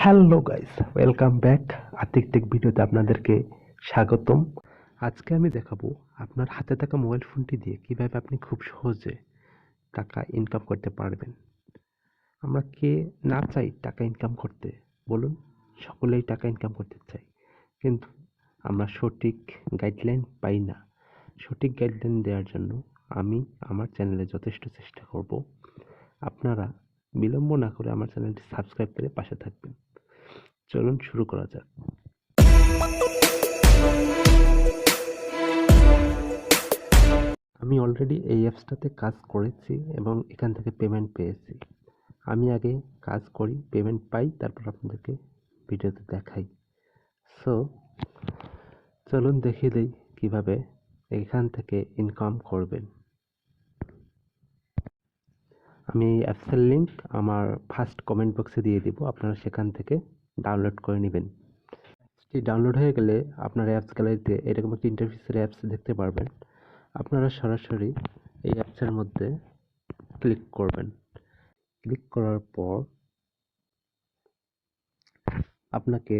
Hello guys, welcome back. Atik tech ভিডিওতে আপনাদেরকে স্বাগতম। আজকে আমি দেখাবো আপনার হাতে থাকা মোবাইল ফোনটি দিয়ে কিভাবে আপনি খুব সহজে টাকা ইনকাম করতে পারবেন। আমরা কে না চাই টাকা ইনকাম করতে, বলুন? সকলেই টাকা ইনকাম করতে চাই, কিন্তু আমরা সঠিক গাইডলাইন পাই না। সঠিক গাইডলাইন দেওয়ার জন্য আমি আমার চ্যানেলে যথেষ্ট চেষ্টা করব। আপনারা বিলম্ব না করে আমার চ্যানেলটি সাবস্ক্রাইব করে পাশে থাকবেন। চলুন শুরু করা যাক। আমি অলরেডি এই অ্যাপসটাতে কাজ করেছি এবং এখান থেকে পেমেন্ট পেয়েছি। আমি আগে কাজ করি, পেমেন্ট পাই, তারপর আপনাদেরকে ভিডিওতে দেখাই। সো চলুন দেখিয়ে দিই কিভাবে এখান থেকে ইনকাম করবেন। আমি এই অ্যাপসের লিঙ্ক আমার ফার্স্ট কমেন্ট বক্সে দিয়ে দিব, আপনারা সেখান থেকে ডাউনলোড করে নেবেন। অ্যাপসটি ডাউনলোড হয়ে গেলে আপনার অ্যাপস গ্যালারিতে এরকম একটি ইন্টারফেসের অ্যাপস দেখতে পারবেন। আপনারা সরাসরি এই অ্যাপসের মধ্যে ক্লিক করবেন। ক্লিক করার পর আপনাকে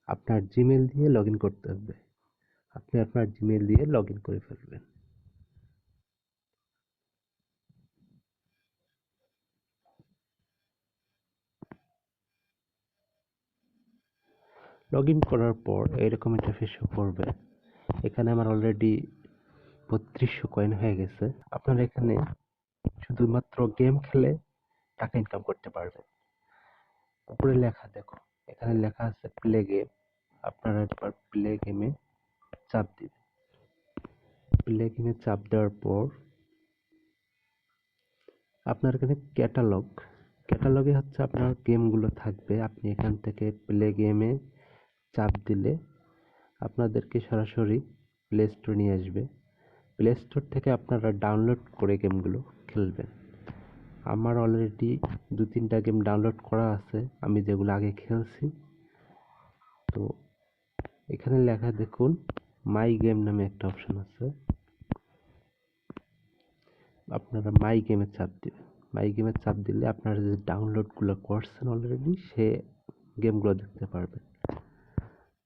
আপনার জিমেল দিয়ে লগ ইন করতে হবে। আপনি আপনার জিমেল দিয়ে লগ ইন করে ফেলবেন। লগ ইন করার পর এরকম ইন্টারফেস শো করবে। এখানে আমার অলরেডি 3200 কয়েন হয়ে গেছে। আপনারা এখানে শুধুমাত্র গেম খেলে টাকা ইনকাম করতে পারবেন। উপরে লেখা দেখো, এখানে লেখা আছে প্লে গেম। আপনারা একবার প্লে গেমে চাপ দিবেন। প্লে গেমে চাপ দেওয়ার পর আপনার এখানে ক্যাটালগে হচ্ছে আপনার গেমগুলো থাকবে। আপনি এখান থেকে প্লে গেমে চাপ দিলে আপনাদেরকে সরাসরি প্লে স্টোর নিয়ে আসবে। প্লে স্টোর থেকে আপনারা ডাউনলোড করে গেমগুলো খেলবেন। আমার অলরেডি 2-3টা গেম ডাউনলোড করা আছে, আমি যেগুলো আগে খেলছি। তো এখানে লেখা দেখুন, মাই গেম নামে একটা অপশন আছে। আপনারা মাই গেমে চাপ দিবেন। মাই গেমে চাপ দিলে আপনারা যে ডাউনলোডগুলো করছেন অলরেডি, সে গেমগুলো দেখতে পারবেন।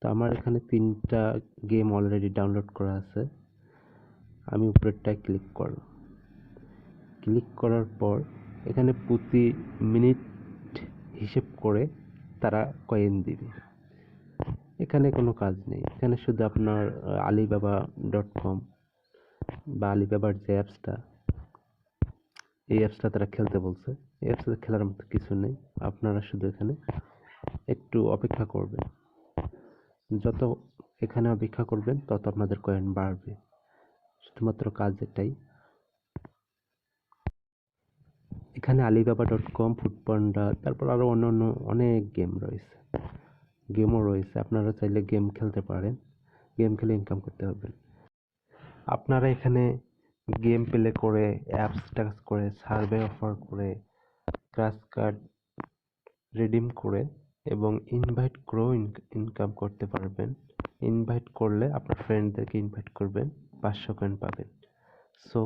তো আমার এখানে 3টা গেম অলরেডি ডাউনলোড করা আছে। আমি উপরেরটায় ক্লিক করব। ক্লিক করার পর এখানে প্রতি মিনিট হিসেব করে তারা কয়েন দিবে। এখানে কোনো কাজ নেই, এখানে শুধু আপনার alibaba.com বা আলিবাবার যে অ্যাপসটা, এই অ্যাপসটা তারা খেলতে বলছে। এই অ্যাপসটা খেলার মতো কিছু নেই। আপনারা শুধু এখানে একটু অপেক্ষা করবেন। যত এখানে অপেক্ষা করবেন তত আপনাদের কয়েন বাড়বে। শুধুমাত্র কাজ এটাই। এখানে alibaba.com, ফুডপান্ডা, তারপর আরো অন্যান্য অনেক গেমও রয়েছে। আপনারা চাইলে গেম খেলতে পারেন। গেম খেলে ইনকাম করতে হবে। আপনারা এখানে গেম প্লে করে, অ্যাপস টাচ করে, সার্ভে অফার করে, ক্র্যাশ কার্ড রিডিম করে এবং ইনভাইট করেও ইনকাম করতে পারবেন। ইনভাইট করলে আপনার ফ্রেন্ডদেরকে ইনভাইট করবেন, 500 কয়েন পাবেন। সো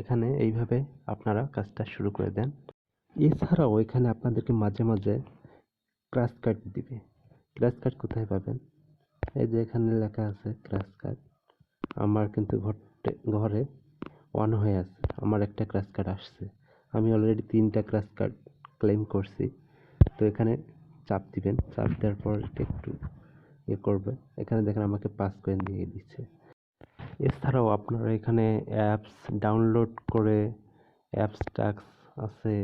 এখানে এইভাবে আপনারা কাজটা শুরু করে দেন। এছাড়াও এখানে আপনাদেরকে মাঝে মাঝে ক্র্যাশ কার্ড দিবে। ক্র্যাশ কার্ড কোথায় পাবেন? এই যে এখানে লেখা আছে ক্র্যাশ কার্ড। আমার কিন্তু ঘরে 1 হয়ে আছে, আমার একটা ক্র্যাশ কার্ড আসছে। আমি অলরেডি 3টা ক্র্যাশ কার্ড ক্লেম করছি। তো এখানে চাপ দিবেন। চাপ দেওয়ার পর একটু করবে। এখানে দেখেন আমাকে 5 কয়েন দিয়ে দিচ্ছে। এছাড়াও আপনারা এখানে অ্যাপস ডাউনলোড করে অ্যাপস টাস্ক আছে,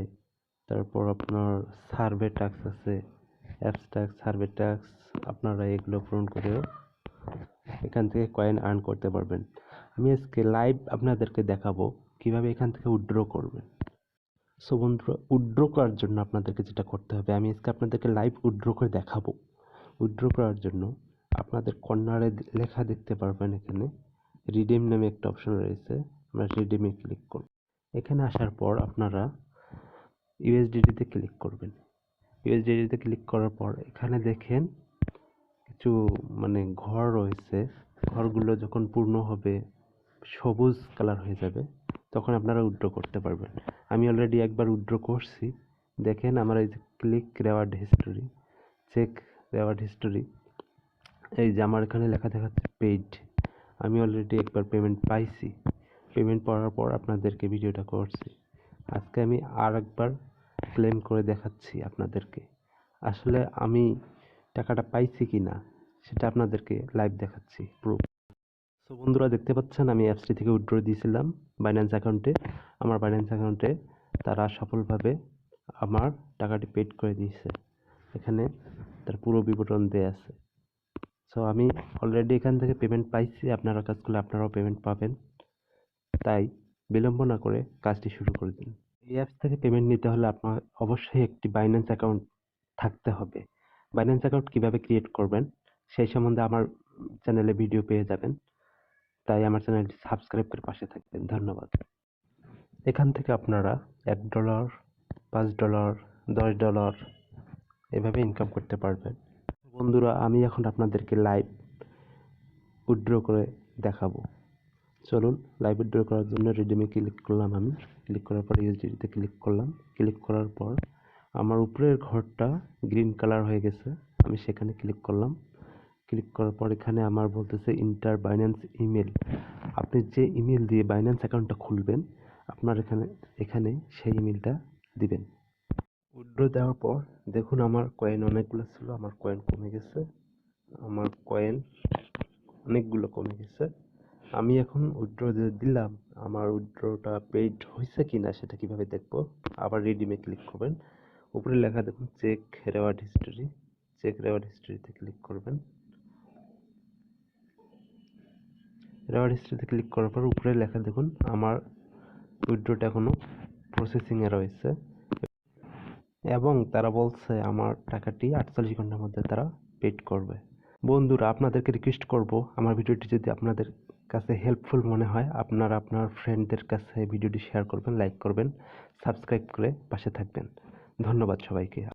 তারপর আপনার সার্ভে টাস্ক আছে। অ্যাপস টাস্ক, সার্ভে টাস্ক আপনারা এগুলো পূরণ করেও এখান থেকে কয়েন আর্ন করতে পারবেন। আমি আজকে লাইভ আপনাদেরকে দেখাবো কিভাবে এখান থেকে উইথড্র করবেন। সো বন্ধুরা, উইথড্র করার জন্য আপনাদেরকে যেটা করতে হবে, আমি আজকে আপনাদেরকে লাইভ উইথড্র করে দেখাবো। উইথড্র করার জন্য আপনাদের কর্নারে লেখা দেখতে পারবেন, এখানে রিডিম নামে একটা অপশন রয়েছে। আমরা রিডিমে ক্লিক করব। এখানে আসার পর আপনারা ইউএসডিটিতে ক্লিক করবেন। ইউএসডিটিতে ক্লিক করার পর এখানে দেখেন কিছু ঘর রয়েছে। ঘরগুলো যখন পূর্ণ হবে, সবুজ কালার হয়ে যাবে, তখন আপনারা উইথড্র করতে পারবেন। আমি অলরেডি একবার উইথড্র করছি। দেখেন আমার এই যে click reward history, check reward history, এই যে আমার এখানে লেখা দেখাচ্ছে পেইড। আমি অলরেডি একবার পেমেন্ট পাইছি। পেমেন্ট পাওয়ার পর আপনাদেরকে ভিডিওটা করছি। আজকে আমি আর একবার ক্লেম করে দেখাচ্ছি আপনাদেরকে। আসলে আমি টাকাটা পাইছি কি না সেটা আপনাদেরকে লাইভ দেখাচ্ছি প্রুফ। সো বন্ধুরা, দেখতে পাচ্ছেন আমি অ্যাপসটি থেকে উইথড্র দিয়েছিলাম বাইন্যান্স অ্যাকাউন্টে। আমার বাইন্যান্স অ্যাকাউন্টে তারা সফলভাবে আমার টাকাটি পেড করে দিয়েছে। এখানে তার পুরো বিবরণ দেয়া আছে। সো আমি অলরেডি এখান থেকে পেমেন্ট পাইছি। আপনারা কাজ করলে আপনারাও পেমেন্ট পাবেন। তাই বিলম্ব না করে কাজটি শুরু করে দিন। এই অ্যাপস থেকে পেমেন্ট নিতে হলে আপনার অবশ্যই একটি বাইন্যান্স অ্যাকাউন্ট থাকতে হবে। বাইন্যান্স অ্যাকাউন্ট কিভাবে ক্রিয়েট করবেন সেই সম্বন্ধে আমার চ্যানেলে ভিডিও পেয়ে যাবেন। তাই আমার চ্যানেলটি সাবস্ক্রাইব করে পাশে থাকবেন। ধন্যবাদ। এখান থেকে আপনারা $1, $5, $10 এভাবে ইনকাম করতে পারবেন। বন্ধুরা, আমি এখন আপনাদেরকে লাইভ উইথড্র করে দেখাবো। চলুন, লাইভ উইথড্র করার জন্য রিডিমে ক্লিক করলাম। আমি ক্লিক করার পর ইউএসডিতে ক্লিক করলাম। ক্লিক করার পর আমার উপরের ঘরটা গ্রিন কালার হয়ে গেছে। আমি সেখানে ক্লিক করলাম। ক্লিক করার পর এখানে আমার বলতেছে ইন্টার বাইন্যান্স ইমেল। আপনি যে ইমেল দিয়ে বাইন্যান্স অ্যাকাউন্টটা খুলবেন আপনার এখানে সেই ইমেলটা দিবেন। উইথড্র দেওয়ার পর দেখুন আমার কয়েন অনেকগুলো ছিল, আমার কয়েন কমে গেছে। আমার কয়েন অনেকগুলো কমে গেছে। আমি এখন উইথড্র যে দিলাম, আমার উইথড্রটা পেইড হয়েছে কিনা সেটা কিভাবে দেখবো? আবার রিডিমে ক্লিক করবেন। উপরে লেখা দেখুন check reward history. Check reward হিস্টোরিতে ক্লিক করবেন। রেওয়ার্ড হিস্টোরিতে ক্লিক করার পর উপরে লেখা দেখুন আমার উইথড্রটা এখনো প্রসেসিংয়ে রয়েছে এবং তারা বলছে আমার টাকাটি 48 ঘন্টার মধ্যে তারা পেড করবে। বন্ধুরা, আপনাদেরকে রিকোয়েস্ট করব, আমার ভিডিওটি যদি আপনাদের কাছে হেল্পফুল মনে হয় আপনারা আপনার ফ্রেন্ডদের কাছে ভিডিওটি শেয়ার করবেন, লাইক করবেন, সাবস্ক্রাইব করে পাশে থাকবেন। ধন্যবাদ সবাইকে।